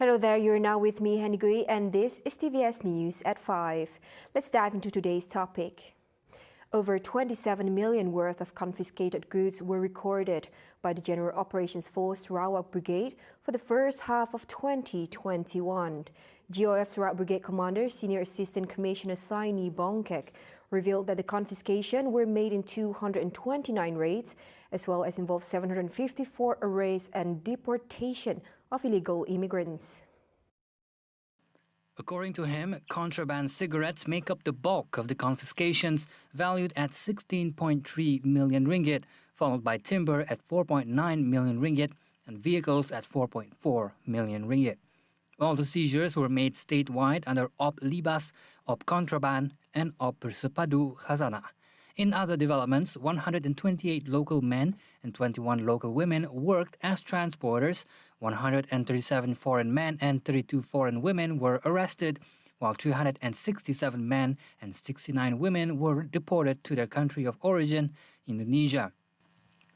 Hello there, you're now with me, Henigui, and this is TVS News at 5. Let's dive into today's topic. Over 27 million worth of confiscated goods were recorded by the General Operations Force Sarawak Brigade for the first half of 2021. GOF Sarawak Brigade Commander Senior Assistant Commissioner Saini Bongkek revealed that the confiscation were made in 229 raids, as well as involved 754 arrests and deportation of illegal immigrants. According to him, contraband cigarettes make up the bulk of the confiscations, valued at 16.3 million ringgit, followed by timber at 4.9 million ringgit and vehicles at 4.4 million ringgit. All the seizures were made statewide under Op Libas, Op Contraband, and Op Bersepadu Khazanah. In other developments, 128 local men and 21 local women worked as transporters, 137 foreign men and 32 foreign women were arrested, while 367 men and 69 women were deported to their country of origin, Indonesia.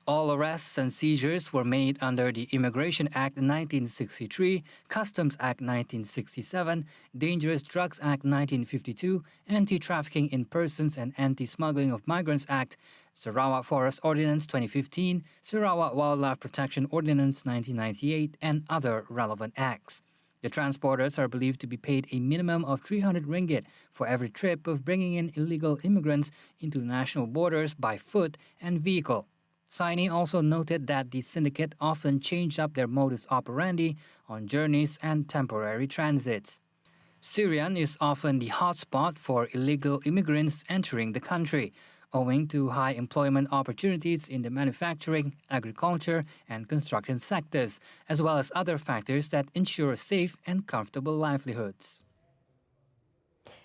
All arrests and seizures were made under the Immigration Act 1963, Customs Act 1967, Dangerous Drugs Act 1952, Anti-Trafficking in Persons and Anti-Smuggling of Migrants Act, Sarawak Forest Ordinance 2015, Sarawak Wildlife Protection Ordinance 1998, and other relevant acts. The transporters are believed to be paid a minimum of 300 ringgit for every trip of bringing in illegal immigrants into national borders by foot and vehicle. Saini also noted that the syndicate often changed up their modus operandi on journeys and temporary transits. Syrian is often the hotspot for illegal immigrants entering the country, owing to high employment opportunities in the manufacturing, agriculture, and construction sectors, as well as other factors that ensure safe and comfortable livelihoods.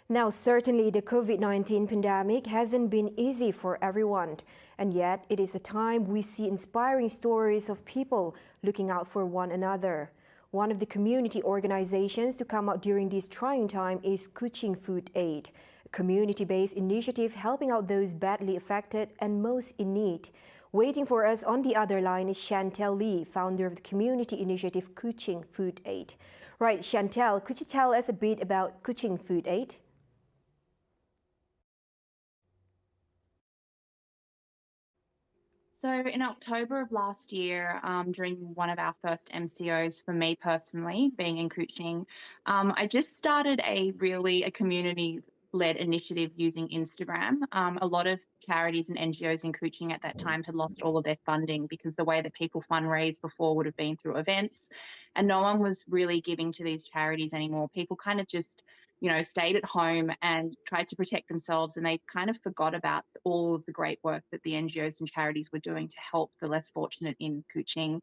Now, certainly the COVID-19 pandemic hasn't been easy for everyone, and yet it is a time we see inspiring stories of people looking out for one another. One of the community organizations to come out during this trying time is Kuching Food Aid, a community-based initiative helping out those badly affected and most in need. Waiting for us on the other line is Chantel Lee, founder of the community initiative Kuching Food Aid. Right, Chantel, could you tell us a bit about Kuching Food Aid? So in October of last year, during one of our first MCOs for me personally, being in Kuching, I just started a community-led initiative using Instagram. A lot of charities and NGOs in Kuching at that time had lost all of their funding because the way that people fundraise before would have been through events, and no one was really giving to these charities anymore. People kind of just stayed at home and tried to protect themselves, and they kind of forgot about all of the great work that the NGOs and charities were doing to help the less fortunate in Kuching.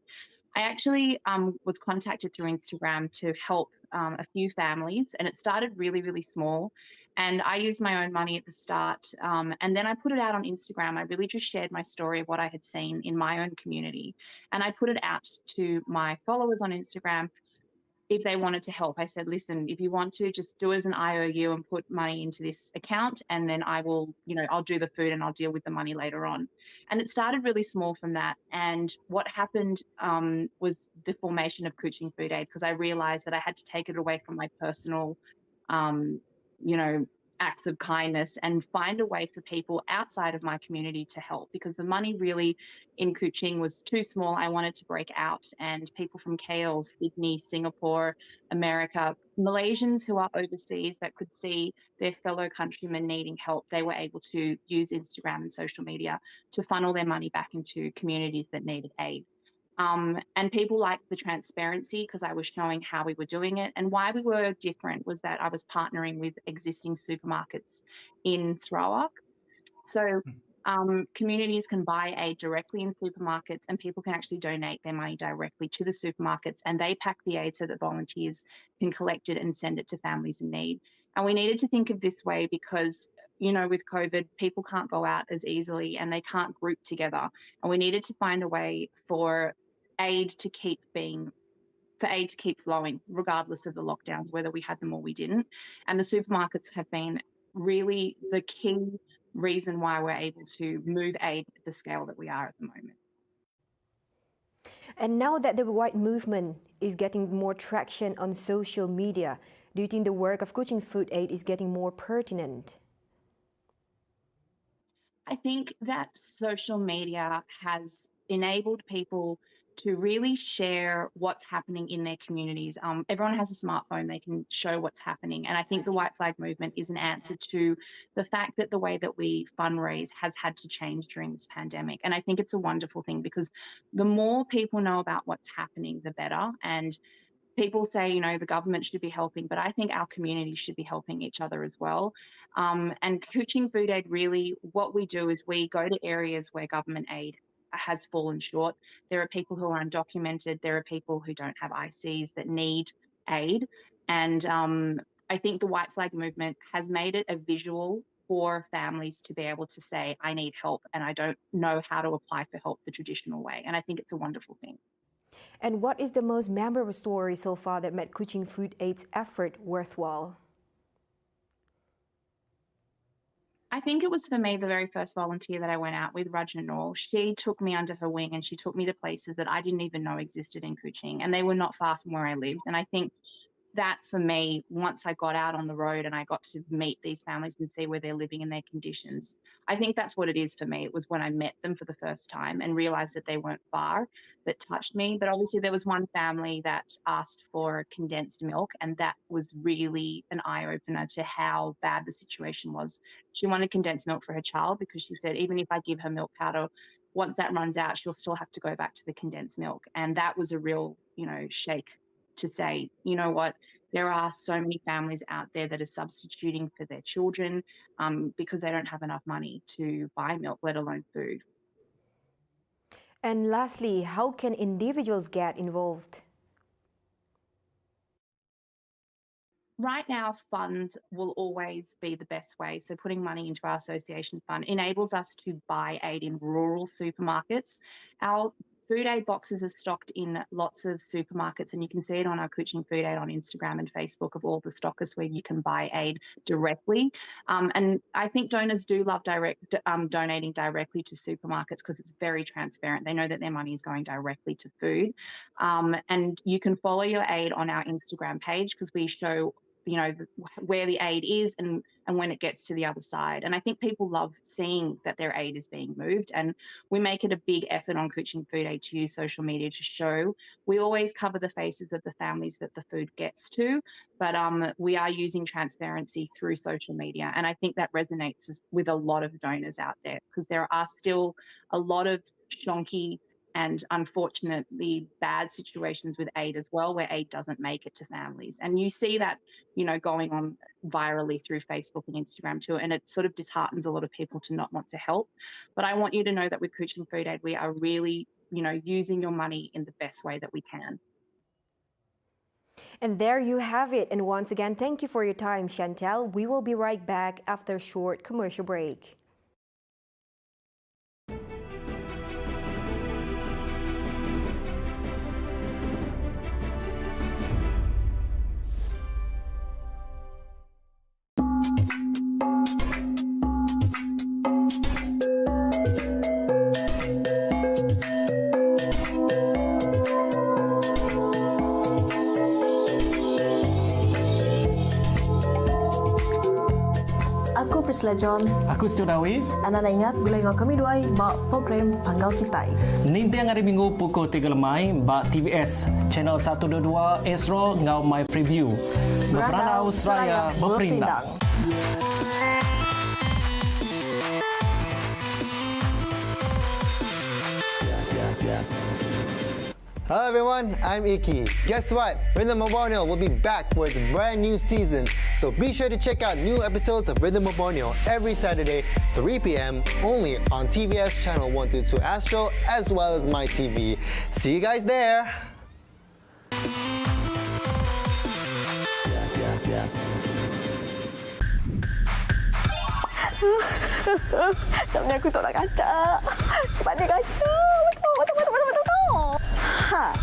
I actually was contacted through Instagram to help a few families, and it started really, really small. And I used my own money at the start, and then I put it out on Instagram. I really just shared my story of what I had seen in my own community, and I put it out to my followers on Instagram. If they wanted to help, I said, listen, if you want to, just do it as an IOU and put money into this account, and then I will, I'll do the food and I'll deal with the money later on. And it started really small from that. And what happened was the formation of Kuching Food Aid, because I realized that I had to take it away from my personal, acts of kindness and find a way for people outside of my community to help, because the money really in Kuching was too small. I wanted to break out, and people from KL, Sydney, Singapore, America, Malaysians who are overseas that could see their fellow countrymen needing help, they were able to use Instagram and social media to funnel their money back into communities that needed aid. And people liked the transparency because I was showing how we were doing it. And why we were different was that I was partnering with existing supermarkets in Sarawak. So communities can buy aid directly in supermarkets, and people can actually donate their money directly to the supermarkets, and they pack the aid so that volunteers can collect it and send it to families in need. And we needed to think of this way because with COVID, people can't go out as easily and they can't group together. And we needed to find a way for aid to keep flowing regardless of the lockdowns, whether we had them or we didn't. And the supermarkets have been really the key reason why we're able to move aid at the scale that we are at the moment. And now that the white movement is getting more traction on social media, do you think the work of Kuching Food Aid is getting more pertinent? I think that social media has enabled people to really share what's happening in their communities. Everyone has a smartphone, they can show what's happening. And I think the White Flag movement is an answer to the fact that the way that we fundraise has had to change during this pandemic. And I think it's a wonderful thing because the more people know about what's happening, the better. And people say, the government should be helping, but I think our community should be helping each other as well. And Kuching Food Aid, really, what we do is we go to areas where government aid has fallen short. There are people who are undocumented. There are people who don't have ICs that need aid. And I think the White Flag movement has made it a visual for families to be able to say, I need help and I don't know how to apply for help the traditional way. And I think it's a wonderful thing. And what is the most memorable story so far that made Kuching Food Aid's effort worthwhile? I think it was for me the very first volunteer that I went out with, Rajna Noor. She took me under her wing and she took me to places that I didn't even know existed in Kuching, and they were not far from where I lived. And I think that for me, once I got out on the road and I got to meet these families and see where they're living and their conditions, I think that's what it is for me. It was when I met them for the first time and realized that they weren't far that touched me. But obviously there was one family that asked for condensed milk, and that was really an eye-opener to how bad the situation was. She wanted condensed milk for her child because she said, even if I give her milk powder, once that runs out, she'll still have to go back to the condensed milk. And that was a real, shake to say, you know what, there are so many families out there that are substituting for their children because they don't have enough money to buy milk, let alone food. And lastly, how can individuals get involved? Right now, funds will always be the best way. So putting money into our association fund enables us to buy aid in rural supermarkets. Our food aid boxes are stocked in lots of supermarkets, and you can see it on our Kuching Food Aid on Instagram and Facebook of all the stockists where you can buy aid directly. And I think donors do love donating directly to supermarkets because it's very transparent. They know that their money is going directly to food. And you can follow your aid on our Instagram page because we show where the aid is and when it gets to the other side. And I think people love seeing that their aid is being moved. And we make it a big effort on Kuching Food Aid to use social media to show. We always cover the faces of the families that the food gets to, but we are using transparency through social media. And I think that resonates with a lot of donors out there because there are still a lot of shonky and unfortunately bad situations with aid as well, where aid doesn't make it to families. And you see that, going on virally through Facebook and Instagram too, and it sort of disheartens a lot of people to not want to help. But I want you to know that with Kuching Food Aid, we are really, using your money in the best way that we can. And there you have it. And once again, thank you for your time, Chantel. We will be right back after a short commercial break. Aku Priscilla John. Aku Studawi. Anda nak ingat bila dengan kami duai bak program Panggal Kitai. Nintiang hari Minggu pukul 3 lemai bak TVS channel 122 Astro ngau My Preview. Berperandau Seraya berpindang. Hello everyone, I'm Iki. Guess what? Rhythm Borneo will be back for its brand new season. So be sure to check out new episodes of Rhythm Borneo every Saturday, 3 p.m. only on TVS channel 122 Astro as well as My TV. See you guys there. Tapi aku tak nak kacak. Sebab dia kacak. Betul. Ha,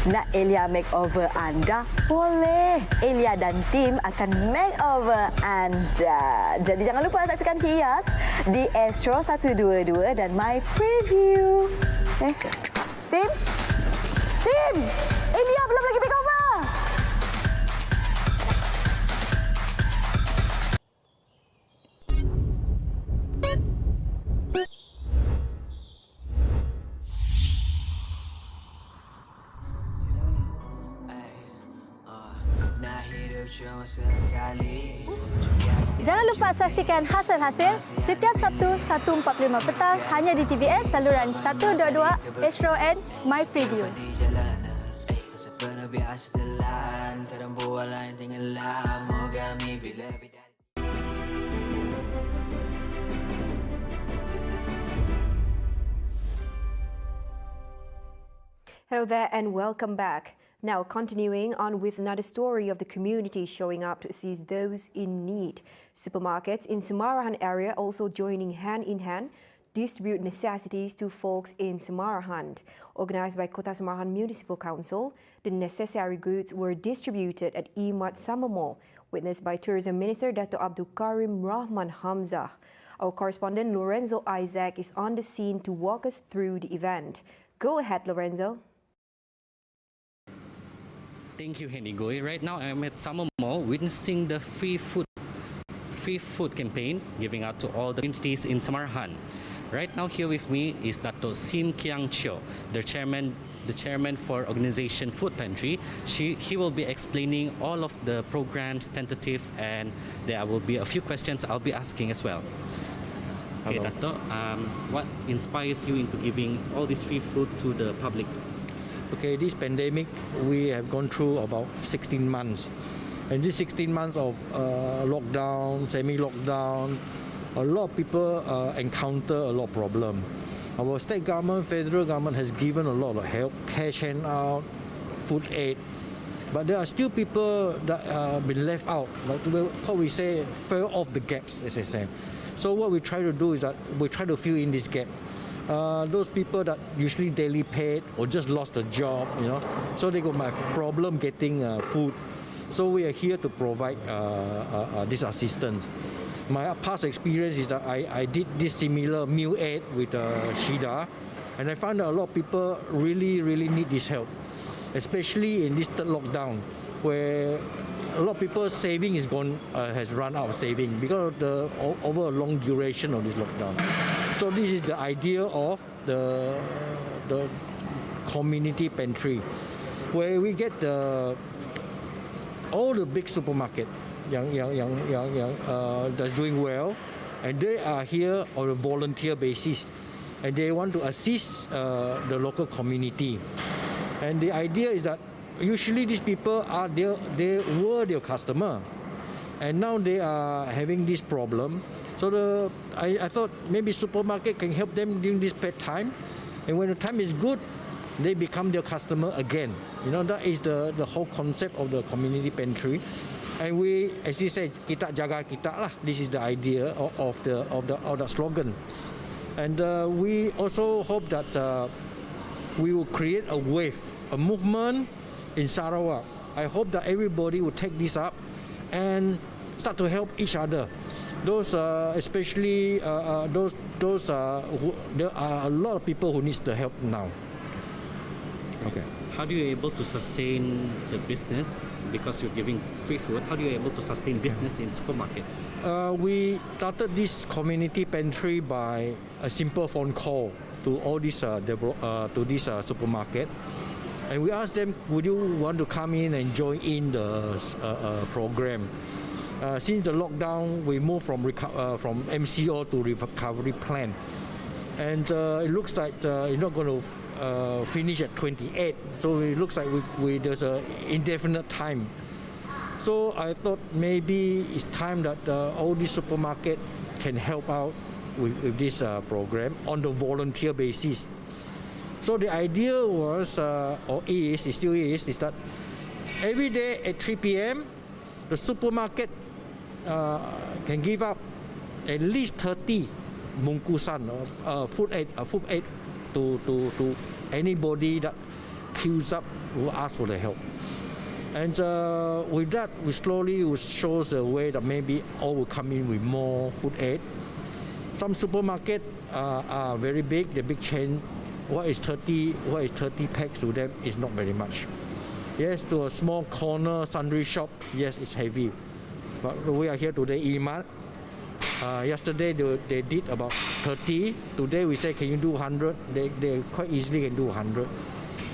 nak Elia makeover anda? Boleh. Elia dan tim akan makeover anda. Jadi jangan lupa saksikan Hias di Astro 122 dan My Preview. Tim? in. Elia belum lagi makeover. Jangan lupa saksikan hasil-hasil setiap Sabtu 1.45 petang hanya di TVS saluran 122 Astro and My Preview. Hello there and welcome back. Now continuing on with another story of the community showing up to assist those in need. Supermarkets in Semarang area also joining hand in hand distribute necessities to folks in Semarang. Organised by Kota Semarang Municipal Council, the necessary goods were distributed at Imat Summer Mall, witnessed by Tourism Minister Dato' Abdul Karim Rahman Hamzah. Our correspondent Lorenzo Isaac is on the scene to walk us through the event. Go ahead, Lorenzo. Thank you, Henny Goy. Right now, I'm at Summer Mall witnessing the free food campaign giving out to all the communities in Semarang. Right now, here with me is Dato' Sim Kiang Chio, the chairman for organization Food Pantry. He will be explaining all of the programs, tentative, and there will be a few questions I'll be asking as well. Okay, Dato', what inspires you into giving all this free food to the public? Okay, this pandemic, we have gone through about 16 months. And this 16 months of lockdown, semi-lockdown, a lot of people encounter a lot of problems. Our state government, federal government has given a lot of help, cash hand out, food aid. But there are still people that have been left out, like what we say, fell off the gaps, as I say. So what we try to do is that we try to fill in this gap. Those people that usually daily paid or just lost a job, so they got my problem getting food. So we are here to provide this assistance. My past experience is that I did this similar meal aid with Shida, and I found that a lot of people really need this help, especially in this third lockdown, where a lot of people's saving is gone, has run out of saving because of the over a long duration of this lockdown. So this is the idea of the community pantry, where we get all the big supermarket that's doing well, and they are here on a volunteer basis, and they want to assist the local community. And the idea is that usually these people are they were their customer, and now they are having this problem. So I thought maybe supermarket can help them during this bad time, and when the time is good, they become their customer again. That is the whole concept of the community pantry. And we, as you said, kita jaga kita lah. This is the idea of the slogan. And we also hope that we will create a wave, a movement in Sarawak. I hope that everybody will take this up and start to help each other. Those, especially those there are a lot of people who needs the help now. Okay. How do you able to sustain the business because you're giving free food? How do you able to sustain business in supermarkets? We started this community pantry by a simple phone call to all these to this supermarket, and we asked them, would you want to come in and join in the program? Since the lockdown, we moved from MCO to recovery plan, and it looks like it's not going to finish at 28. So it looks like there's an indefinite time. So I thought maybe it's time that all these supermarket can help out with this program on the volunteer basis. So the idea was, it still is that every day at 3 p.m. the supermarket can give up at least 30 bungkusan food aid to anybody that queues up who asks for the help. And with that, we slowly shows the way that maybe all will come in with more food aid. Some supermarket are very big, the big chain what is 30 packs to them is not very much. Yes, to a small corner sundry shop, yes, it's heavy. But we are here today, Imat. Yesterday they did about 30. Today we say, can you do 100? They quite easily can do 100.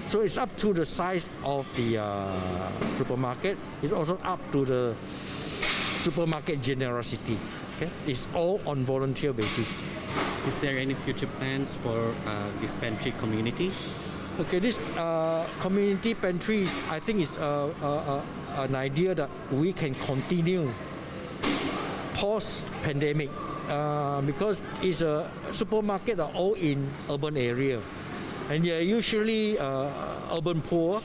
So it's up to the size of the supermarket. It's also up to the supermarket generosity. Okay, it's all on volunteer basis. Is there any future plans for this pantry community? Okay, this community pantries, I think is an idea that we can continue post-pandemic because it's a supermarket are all in urban area, and they're usually urban poor.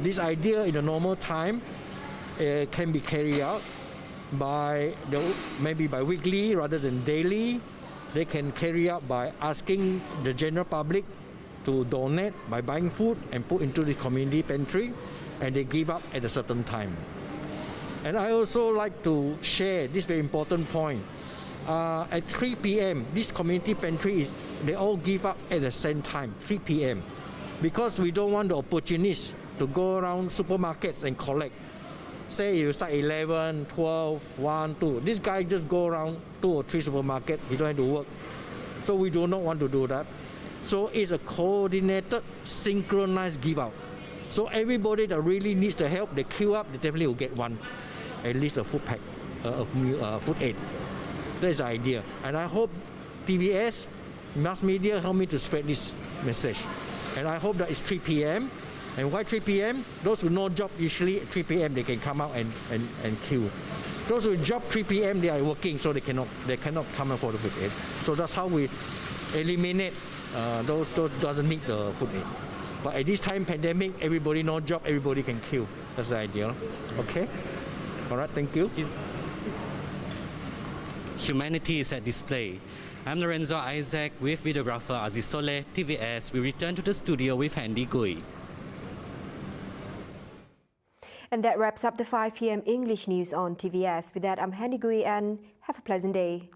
This idea in a normal time can be carried out by maybe by weekly rather than daily. They can carry out by asking the general public to donate by buying food and put into the community pantry, and they give up at a certain time. And I also like to share this very important point. At 3 p.m., this community pantry they all give up at the same time, 3 p.m. Because we don't want the opportunists to go around supermarkets and collect. Say you start 11, 12, 1, 2. This guy just go around 2 or 3 supermarkets. He don't have to work. So we do not want to do that. So it's a coordinated, synchronized give out. So everybody that really needs the help, they queue up, they definitely will get one, at least a food pack, food aid. That's the idea. And I hope TVS, mass media help me to spread this message. And I hope that it's 3 p.m. And why 3 p.m.? Those who no job, usually at 3 p.m. they can come out and queue. Those who job 3 p.m. they are working, so they cannot come out for the food aid. So that's how we eliminate those doesn't need the food aid. But at this time, pandemic, everybody no job, everybody can queue. That's the idea. Okay? All right, thank you. Humanity is at display. I'm Lorenzo Isaac with videographer Aziz Soleh, TVS. We return to the studio with Handy Gui. And that wraps up the 5 p.m. English news on TVS. With that, I'm Handy Gui and have a pleasant day.